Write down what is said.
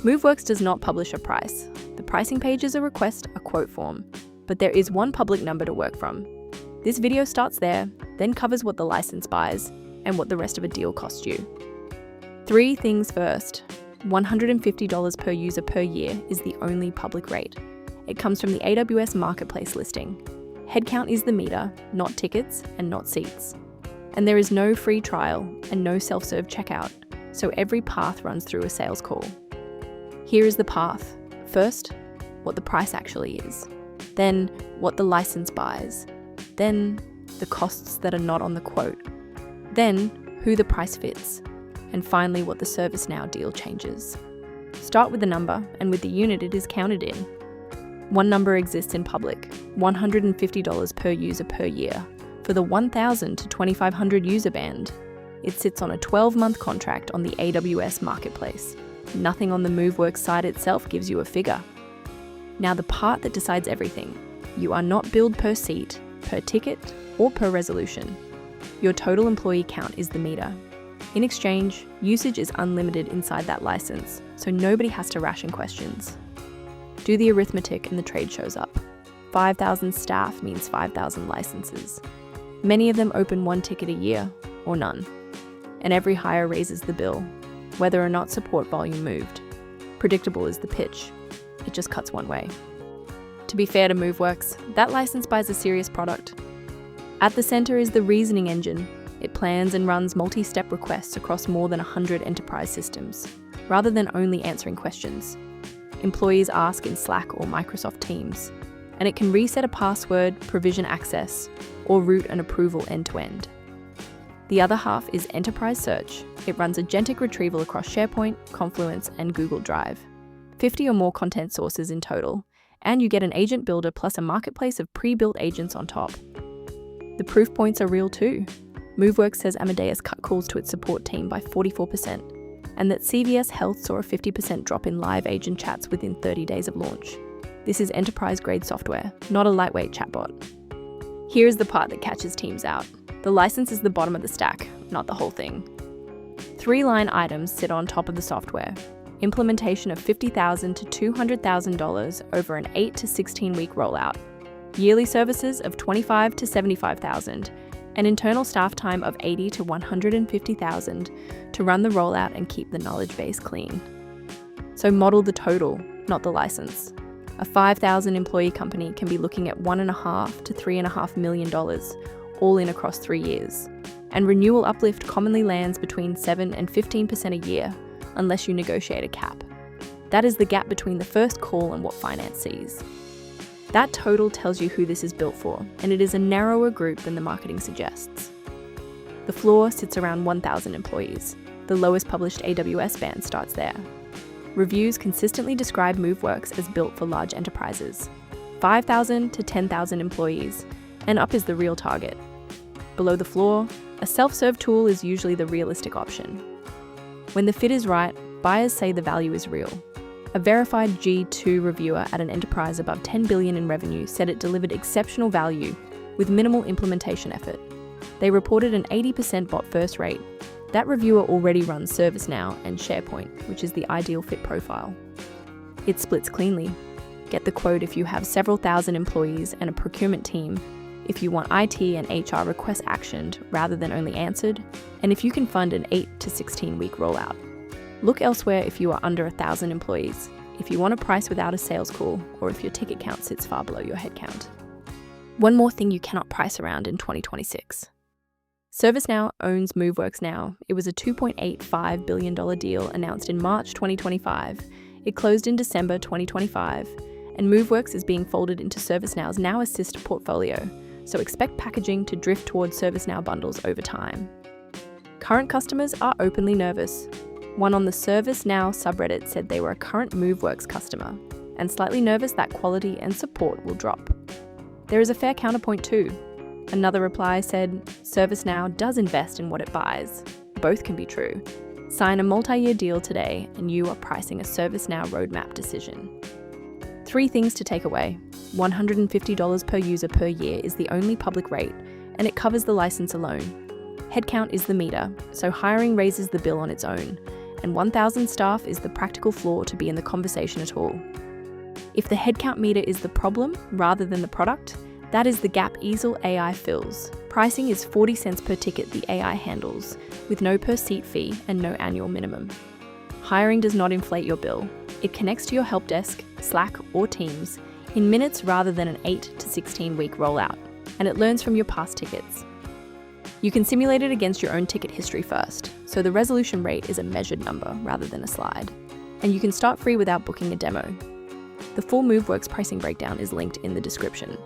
Moveworks does not publish a price. The pricing page is a quote form, but there is one public number to work from. This video starts there, then covers what the license buys and what the rest of a deal costs you. 3 things first. $150 per user per year is the only public rate. It comes from the AWS Marketplace listing. Headcount is the meter, not tickets and not seats. And there is no free trial and no self-serve checkout, so every path runs through a sales call. Here is the path. First, what the price actually is. Then, what the license buys. Then, the costs that are not on the quote. Then, who the price fits. And finally, what the ServiceNow deal changes. Start with the number, and with the unit it is counted in. One number exists in public, $150 per user per year, for the 1,000 to 2,500 user band. It sits on a 12-month contract on the AWS Marketplace. Nothing on the Moveworks site itself gives you a figure. Now the part that decides everything. You are not billed per seat, per ticket, or per resolution. Your total employee count is the meter. In exchange, usage is unlimited inside that license, so nobody has to ration questions. Do the arithmetic and the trade shows up. 5,000 staff means 5,000 licenses. Many of them open 1 ticket a year, or none. And every hire raises the bill, whether or not support volume moved. Predictable is the pitch. It just cuts one way. To be fair to Moveworks, that license buys a serious product. At the center is the reasoning engine. It plans and runs multi-step requests across more than 100 enterprise systems, rather than only answering questions. Employees ask in Slack or Microsoft Teams, and it can reset a password, provision access, or route an approval end-to-end. The other half is enterprise search. It runs agentic retrieval across SharePoint, Confluence, and Google Drive. 50 or more content sources in total, and you get an agent builder plus a marketplace of pre-built agents on top. The proof points are real too. Moveworks says Amadeus cut calls to its support team by 44%, and that CVS Health saw a 50% drop in live agent chats within 30 days of launch. This is enterprise-grade software, not a lightweight chatbot. Here is the part that catches teams out. The license is the bottom of the stack, not the whole thing. 3 line items sit on top of the software. Implementation of $50,000 to $200,000 over an 8 to 16 week rollout. Yearly services of $25,000 to $75,000, and internal staff time of $80,000 to $150,000 to run the rollout and keep the knowledge base clean. So model the total, not the license. A 5,000 employee company can be looking at $1.5 to $3.5 million, all in across 3 years. And renewal uplift commonly lands between 7 and 15% a year, unless you negotiate a cap. That is the gap between the first call and what finance sees. That total tells you who this is built for, and it is a narrower group than the marketing suggests. The floor sits around 1,000 employees. The lowest published AWS band starts there. Reviews consistently describe Moveworks as built for large enterprises. 5,000 to 10,000 employees, and up is the real target. Below the floor, a self-serve tool is usually the realistic option. When the fit is right, buyers say the value is real. A verified G2 reviewer at an enterprise above $10 billion in revenue said it delivered exceptional value with minimal implementation effort. They reported an 80% bot first rate. That reviewer already runs ServiceNow and SharePoint, which is the ideal fit profile. It splits cleanly. Get the quote if you have several thousand employees and a procurement team, if you want IT and HR requests actioned rather than only answered, and if you can fund an 8 to 16 week rollout. Look elsewhere if you are under 1,000 employees, if you want a price without a sales call, or if your ticket count sits far below your headcount. One more thing you cannot price around in 2026. ServiceNow owns Moveworks now. It was a $2.85 billion deal announced in March 2025. It closed in December 2025, and Moveworks is being folded into ServiceNow's Now Assist portfolio, so expect packaging to drift towards ServiceNow bundles over time. Current customers are openly nervous. One on the ServiceNow subreddit said they were a current Moveworks customer, and slightly nervous that quality and support will drop. There is a fair counterpoint too. Another reply said, ServiceNow does invest in what it buys. Both can be true. Sign a multi-year deal today and you are pricing a ServiceNow roadmap decision. 3 things to take away. $150 per user per year is the only public rate, and it covers the license alone. Headcount is the meter, so hiring raises the bill on its own, and 1,000 staff is the practical flaw to be in the conversation at all. If the headcount meter is the problem rather than the product, that is the gap eesel AI fills. Pricing is 40 cents per ticket the AI handles, with no per seat fee and no annual minimum. Hiring does not inflate your bill. It connects to your help desk, Slack, or Teams in minutes rather than an 8 to 16 week rollout, and it learns from your past tickets. You can simulate it against your own ticket history first, so the resolution rate is a measured number rather than a slide. And you can start free without booking a demo. The full Moveworks pricing breakdown is linked in the description.